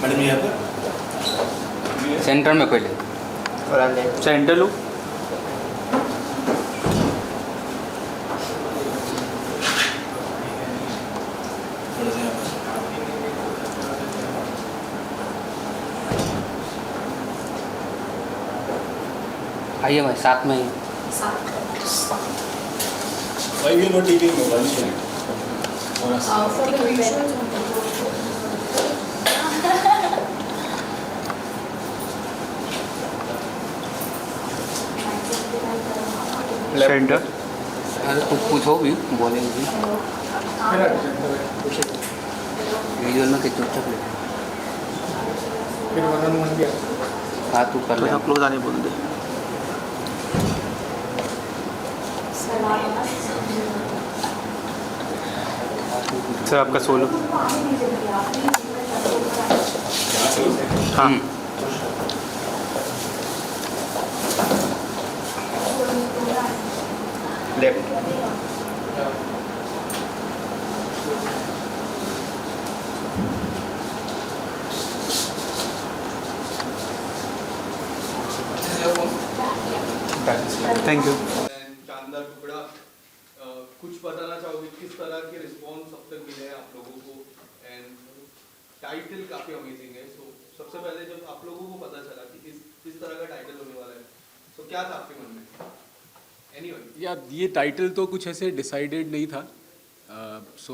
Madam यहाँ पर centre में पहले सेंटर लो। थोड़ा सा यहाँ पर आइए भाई साथ में ही। Why we are not taking mobile phone? For the visuals. Centre अरे कुछ पूछो भी बोलेंगे भी विजुअल में कितना तक ले हाँ तू कर ले क्लोज आने बोल दे। सर आपका सोलो। हाँ लेफ्ट थैंक यू। शानदार टुकड़ा कुछ बताना चाहोगे किस तरह के रिस्पॉन्स अब तक मिले हैं आप लोगों को एंड टाइटल काफ़ी अमेजिंग है। सो सबसे पहले जब आप लोगों को पता चला कि इस तरह का टाइटल होने वाला है तो क्या था आपके मन में? एनीवन या ये टाइटल तो कुछ ऐसे डिसाइडेड नहीं था। सो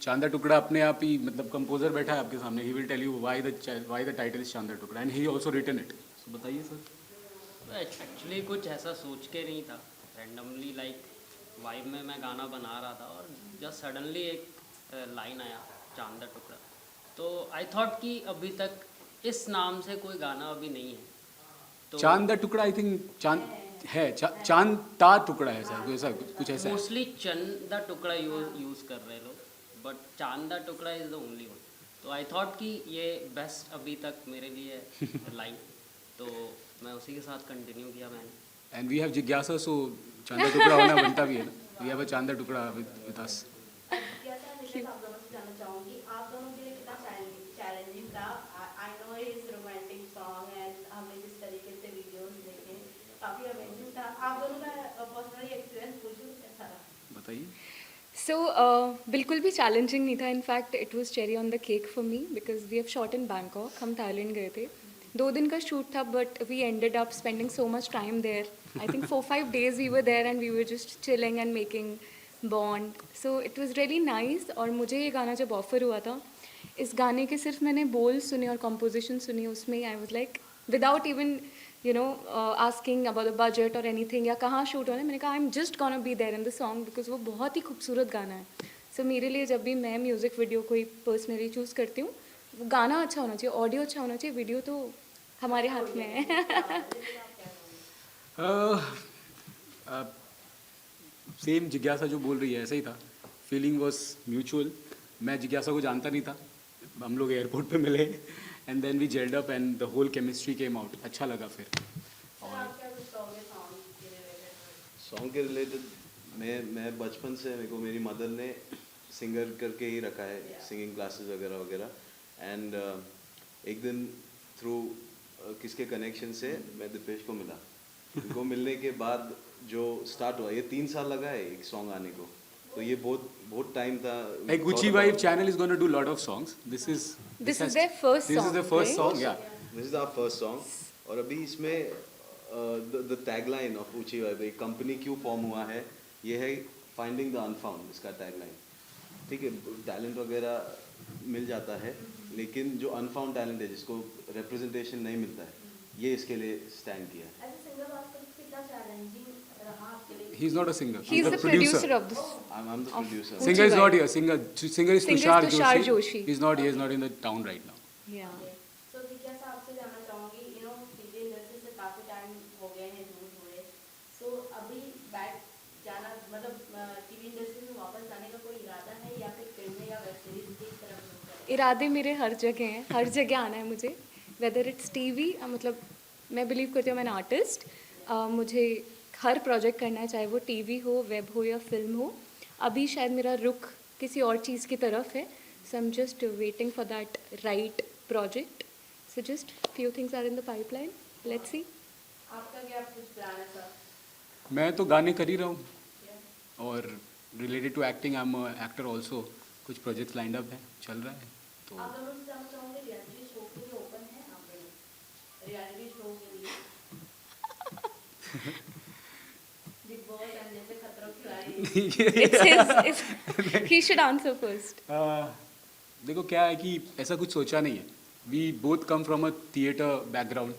चांदा टुकड़ा अपने आप ही मतलब कंपोजर बैठा है आपके सामने, he will tell you why the title is Chanda Tukda and he also written it. So बताइए सर। एक्चुअली कुछ ऐसा सोच के नहीं था, रैंडमली लाइक वाइब में मैं गाना बना रहा था और जस्ट सडनली एक लाइन आया चांदा टुकड़ा, तो आई थॉट कि अभी तक इस नाम से कोई गाना अभी नहीं है। तो चांद द टुकड़ा आई थिंक चांद है, चांद ता टुकड़ा है सर, ऐसा कुछ ऐसा है। मोस्टली चंद द टुकड़ा यूज़ कर रहे लोग, बट चांद द टुकड़ा इज़ द ओनली वन। तो आई थॉट कि ये बेस्ट अभी तक मेरे लिए लाइन, तो मैं उसी के साथ कंटिन्यू किया मैंने। एंड वी हैव जिज्ञासा, सो चांदा टुकड़ा होना बनता भी है ना। वी हैव अ चांदा टुकड़ा विद अस। आप दोनों से जानना चाहूंगी, आप दोनों के लिए कितना चैलेंजिंग था? I know is romantic song and हमने जिस तरीके से वीडियोस देखे काफी अमेजिंग था। आप दोनों का पर्सनली एक्सपीरियंस पूछूं कैसा रहा? बताइए। So, बिल्कुल भी चैलेंजिंग नहीं था। In fact it was cherry on the cake for me because we have shot in Bangkok. हम थाईलैंड गए थे, 2 दिन का शूट था, but we ended up spending so much time there. I think 4-5 days we were there and we were just chilling and making bond. So it was really nice. और मुझे ये गाना जब ऑफर हुआ था, इस गाने के सिर्फ मैंने बोल सुने और कंपोजिशन सुनी, उसमें I was like without even asking about the budget और एनीथिंग या कहाँ शूट होना है, मैंने कहा I am just gonna be there in the song because वो बहुत ही खूबसूरत गाना है। सो मेरे लिए जब भी मैं म्यूज़िक वीडियो कोई पर्सनली चूज़ करती हूँ, वो गाना अच्छा होना चाहिए, ऑडियो अच्छा होना चाहिए, वीडियो तो हमारे हाथ में है। सेम जिज्ञासा जो बोल रही है ऐसा ही था। Feeling was mutual. मैं जिज्ञासा को जानता नहीं था, हम लोग एयरपोर्ट पे मिले and then we gelled up and the whole chemistry came out. अच्छा लगा फिर। आप क्या कुछ कहोगे सॉन्ग के रिलेटेड? सॉन्ग के रिलेटेड मैं बचपन से, मेरे को मेरी मदर ने सिंगर करके ही रखा है, सिंगिंग क्लासेस वगैरह वगैरह। एंड एक दिन थ्रू किसके कनेक्शन से मैं दीपेश को मिला। उनको मिलने के बाद जो स्टार्ट हुआ, ये 3 साल लगा है एक सॉन्ग आने को, तो ये बहुत टाइम था। Like Gucci Vibe channel is going to do lot of songs. This is their first This song, is the first right? song, yeah. This is our first song. और अभी इसमें the tagline of Oonchi vibe, एक company क्यों form हुआ है, ये है finding the अनफाउंड, इसका टैगलाइन। ठीक है, टैलेंट वगैरह मिल जाता है, लेकिन जो अनफाउंड टैलेंट है, जिसको रिप्रेजेंटेशन नहीं मिलता है, ये इसके लिए स्टैंड किया है। एज अ सिंगर बात करें तो कितना चैलेंजिंग रहा आपके लिए? He's not a singer. He's the producer of this. I'm the producer. Singer is not here. Singer is Tushar Tushar Joshi. Joshi. He is not in the town right now. Yeah. सो जिज्ञासा आपसे जानना चाहूंगी, TV industry से काफी time हो गए हैं दूर हुए, सो अभी बैक जाना मतलब टीवी इंडस्ट्री में वापस जाने का कोई इरादा है या फिर फिल्में या वेब सीरीज की तरफ रुख करें? इरादे मेरे हर जगह हैं, हर जगह आना है मुझे, वेदर इट्स टीवी, मतलब मैं बिलीव करती हूँ मैं एन आर्टिस्ट, मुझे हर प्रोजेक्ट करना है, चाहे वो टीवी हो, वेब हो या फिल्म हो। अभी शायद मेरा रुख किसी और चीज़ की तरफ है, so I am just waiting for that right project. So just few things are in the pipeline. Let's see. आपका क्या कुछ प्लान है सर? मैं तो गाने कर ही रहा हूँ और related to acting I am actor also. कुछ प्रोजेक्ट्स लाइंड अप है, चल रहा है. तो आप दोनों से जानना चाहूँगे रियलिटी शो के लिए ओपन है आप दोनों? रियलिटी शो के लिए बिग बॉस एंड जैसे खतरों के खिलाड़ी. He should answer first. देखो क्या है कि ऐसा कुछ सोचा नहीं है. We both come from a theatre background.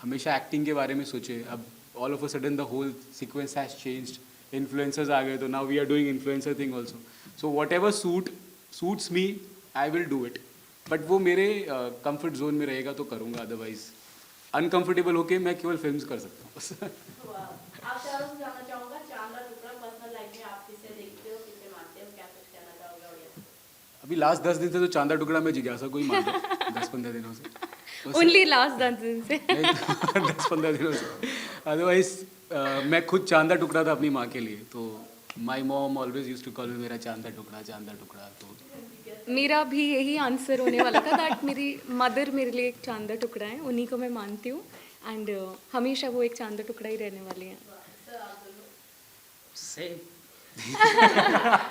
हमेशा एक्टिंग के बारे में सोचे. अब all of a sudden the whole sequence has changed. Influencers आ गए तो now we are doing influencer thing also. So whatever suits me I will do it. But वो मेरे कंफर्ट जोन में रहेगा तो करूँगा. अदरवाइज अनकंफर्टेबल होके मैं केवल फिल्म्स कर सकता हूँ. आप चारों से जानना चाहूँगा चांद का टुकड़ा पर्सनल लाइफ में आप किसे देखते हो, किसे मानते हो, क्या कुछ कहना चाहोगे ऑडियंस? अभी लास्ट 10 दिन से तो चांदा टुकड़ा में जिज्ञासा कोई मानता है. 10-15 दिनों से. Only last 10 दिन से. 10-15 दिनों से. अदरवाइज मैं खुद चांदा टुकड़ा था अपनी माँ के लिए. तो my mom always use to call me मेरा चांदा टुकड़ा, चांदा टुकड़ा. तो मेरा भी यही आंसर होने वाला था दैट मेरी मदर मेरे लिए एक चांदा टुकड़ा है. उन्हीं को मैं मानती हूँ एंड हमेशा वो एक चांदा टुकड़ा ही रहने वाले हैं. सेम.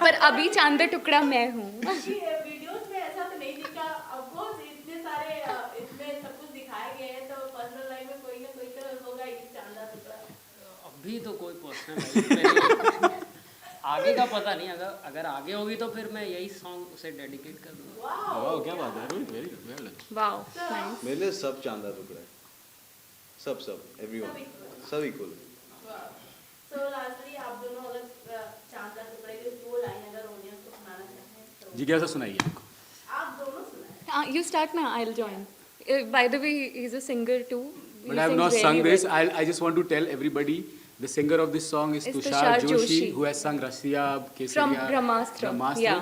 पर अभी चांदा टुकड़ा मैं हूँ. वीडियोस में ऐसा तो नहीं दिखा. ऑफ कोर्स इतने सारे इसमें सब कुछ दिखाए गए हैं तो पर्सनल लाइफ में कोई ना कोई तो होगा ही चांदा टुकड़ा. अभी तो कोई पर्सनल आगे का पता नहीं. अगर आगे होगी तो फिर मैं यही सॉन्ग उसे डेडिकेट कर दूँगा. वाह क्या बात है. Very good. Wow nice. मेरे लिए सब चांदा टुकड़ा है. सब एवरीवन सब इक्वल. सो लास्टली आप दोनों अगर चांदा टुकड़े की दो लाइन अगर ऑडियंस को सुनाना चाहें तो जिज्ञासा सुनाइए. आप दोनों सुनाएं. You start now. I'll join. By the way, he's a singer too. He But I have sings not very sung this. well. I just want to tell everybody the singer of this song is It's Tushar Tushar Joshi, Joshi. who has sung Rasiya, Kesariya, From Brahmastra, yeah.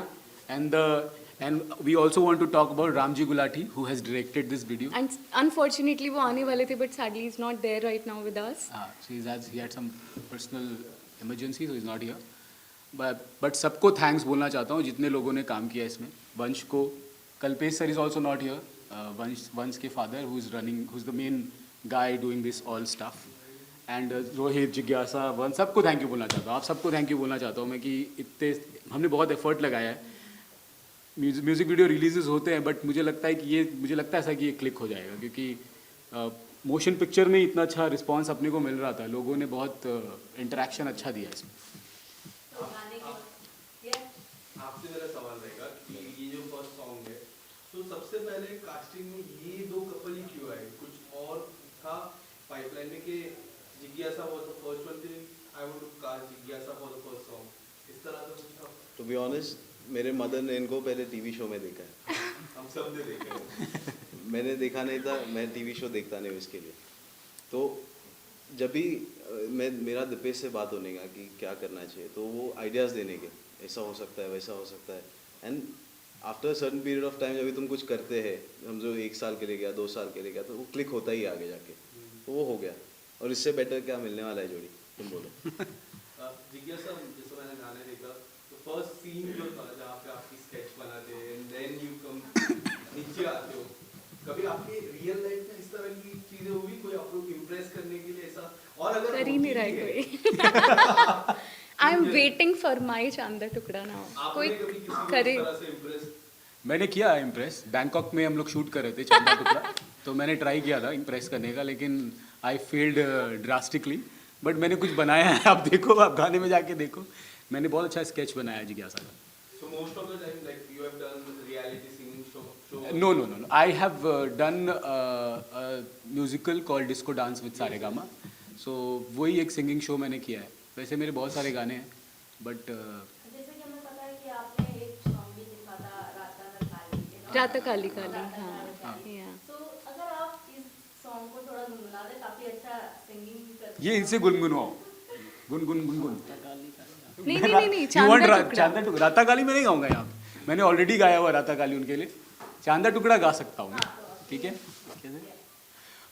And we also want to talk about Ramji Gulati, who has directed this video. And unfortunately वो आने वाले थे but sadly he's not there right now with us. So he had some personal emergency, so he's not here. But सबको thanks बोलना चाहता हूँ जितने लोगों ने काम किया इसमें. वंश को, Kalpesh sir is also not here. वंश के father, who's the main guy doing this all stuff. And Rohit, जिज्ञासा, वंश, सबको थैंक यू बोलना चाहता हूँ. आप सबको थैंक यू बोलना चाहता हूँ मैं कि इतने हमने बहुत एफर्ट लगाया है. म्यूज़िक वीडियो रिलीजेस होते हैं बट मुझे लगता है ऐसा कि ये क्लिक हो जाएगा क्योंकि मोशन पिक्चर में इतना अच्छा रिस्पांस अपने को मिल रहा था. लोगों ने बहुत इंटरेक्शन अच्छा दिया इसमें. तो गाने के आपसे मेरा सवाल रहेगा कि ये जो फर्स्ट सॉन्ग है तो सबसे पहले कास्टिंग में ये दो कपल ही क्यों आए? कुछ और था पाइपलाइन में कि जिज्ञासा was the first one thing I want to cast जिज्ञासा फॉर द फर्स्ट सॉन्ग, इस तरह का कुछ था? टू बी ऑनेस्ट मेरे मदर ने इनको पहले टीवी शो में देखा है. हम सब ने देखा है. मैंने देखा नहीं था. मैं टीवी शो देखता नहीं हूँ इसके लिए. तो जब भी मेरा दीपेश से बात होने का कि क्या करना चाहिए तो वो आइडियाज़ देने के ऐसा हो सकता है वैसा हो सकता है. And after certain period of time जब भी तुम कुछ करते हैं, हम जो 1 साल के लिए गया 2 साल के लिए गया तो वो क्लिक होता ही आगे जाके. तो वो हो गया. और इससे बेटर क्या मिलने वाला है जोड़ी, तुम बोलो. जिज्ञासा जैसे मैंने गाने देखा तो फर्स्ट सीन जो था जहाँ पे आपकी स्केच बनाते हैं एंड देन यू कम नीचे आते हो, कभी आपके रियल लाइफ में इस तरह की चीजें हुई? कोई आप लोग इम्प्रेस करने के लिए ऐसा? और अगर कर ही नहीं रहा है कोई. I am waiting for my Chanda Tukda now. कोई आपने कभी किसी को करे. इस तरह से इम्प्रेस? मैंने किया इम्प्रेस. बैंकॉक में हम लोग शूट कर रहे थे चांदा टुकड़ा तो मैंने ट्राई किया था इम्प्रेस करने का लेकिन आई फेल्ड ड्रास्टिकली. बट मैंने कुछ बनाया है. आप देखो, आप गाने में जाके देखो. मैंने बहुत अच्छा स्केच बनाया है जिज्ञासा का. So most of the time like you have done reality singing show. No. I have done a musical called Disco Dance with Saregama. So वही एक सिंगिंग शो मैंने किया है. वैसे मेरे बहुत सारे गाने हैं बट जैसे कि हमें पता है कि आपने एक सॉन्ग भी लिखा था राता काली काली. हाँ. तो अगर आप इस सॉन्ग को थोड़ा गुनगुना दे, काफी अच्छा सिंगिंग करते ये इनसे गुनगुनवाओ. गुन. नहीं चांदा टुकड़ा. राता काली मैं नहीं गाऊंगा यहाँ. मैंने ऑलरेडी गाया हुआ राता काली उनके लिए. चांदा टुकड़ा गा सकता हूँ. ठीक है.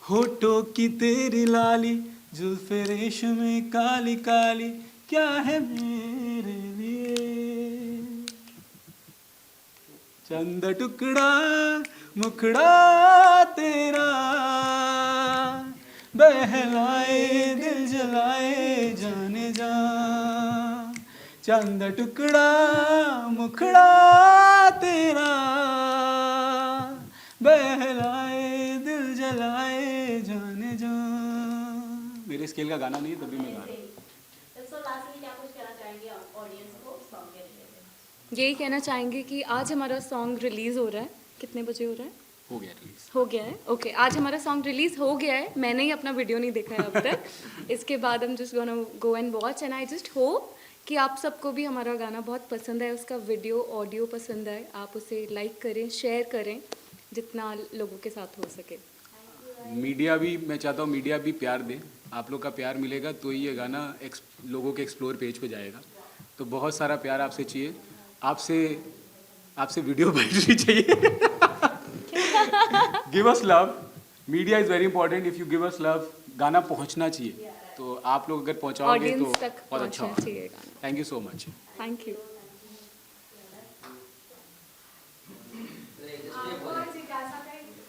होठों की तेरी लाली, जुल्फे रेशमी काली काली, क्या है मेरे लिए. चंदा टुकड़ा मुखड़ा तेरा बहलाए दिल जलाए जाने जा, चांद टुकड़ा मुखड़ा तेरा बहलाए दिल जलाए जाने जा। मेरे स्केल का गाना नहीं है तभी मैं गा रहा हूँ। सो लास्टली क्या कुछ कहना चाहेंगे ऑडियंस को सॉन्ग के रिलेटेड? यही कहना चाहेंगे कि आज हमारा सॉन्ग रिलीज़ हो रहा है। कितने बजे हो रहा है? हो गया रिलीज। हो गया है। ओके, आज हमारा सॉन्ग रिलीज़ हो गया है। मैंने ही अपना वीडियो नहीं देखा है अब तक। इसके बाद हम just gonna go and watch and I just hope कि आप सबको भी हमारा गाना बहुत पसंद है, उसका वीडियो ऑडियो पसंद है। आप उसे लाइक करें, शेयर करें जितना लोगों के साथ हो सके। मीडिया भी, मैं चाहता हूँ मीडिया भी प्यार दे। आप लोग का प्यार मिलेगा तो ही ये गाना लोगों के एक्सप्लोर पेज पे जाएगा। तो बहुत सारा प्यार आपसे चाहिए, आपसे वीडियो बननी चाहिए। Give us love, media is very important. If you give us love, गाना पहुंचना चाहिए। तो आप लोग अगर पहुंचाओगे तो ऑडियंस तक बहुत अच्छा पहुंचना चाहिए गाना। Thank you so much. Thank you.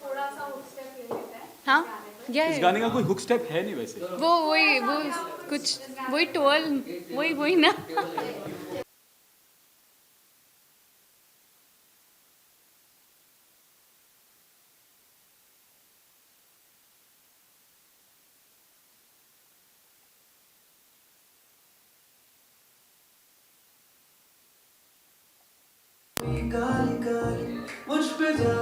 थोड़ा सा हुक स्टेप ले लेते हैं। हाँ, इस गाने का कोई हुक स्टेप है नहीं वैसे। वो कुछ वही टोल वही ना। काली काली मुझ पे जा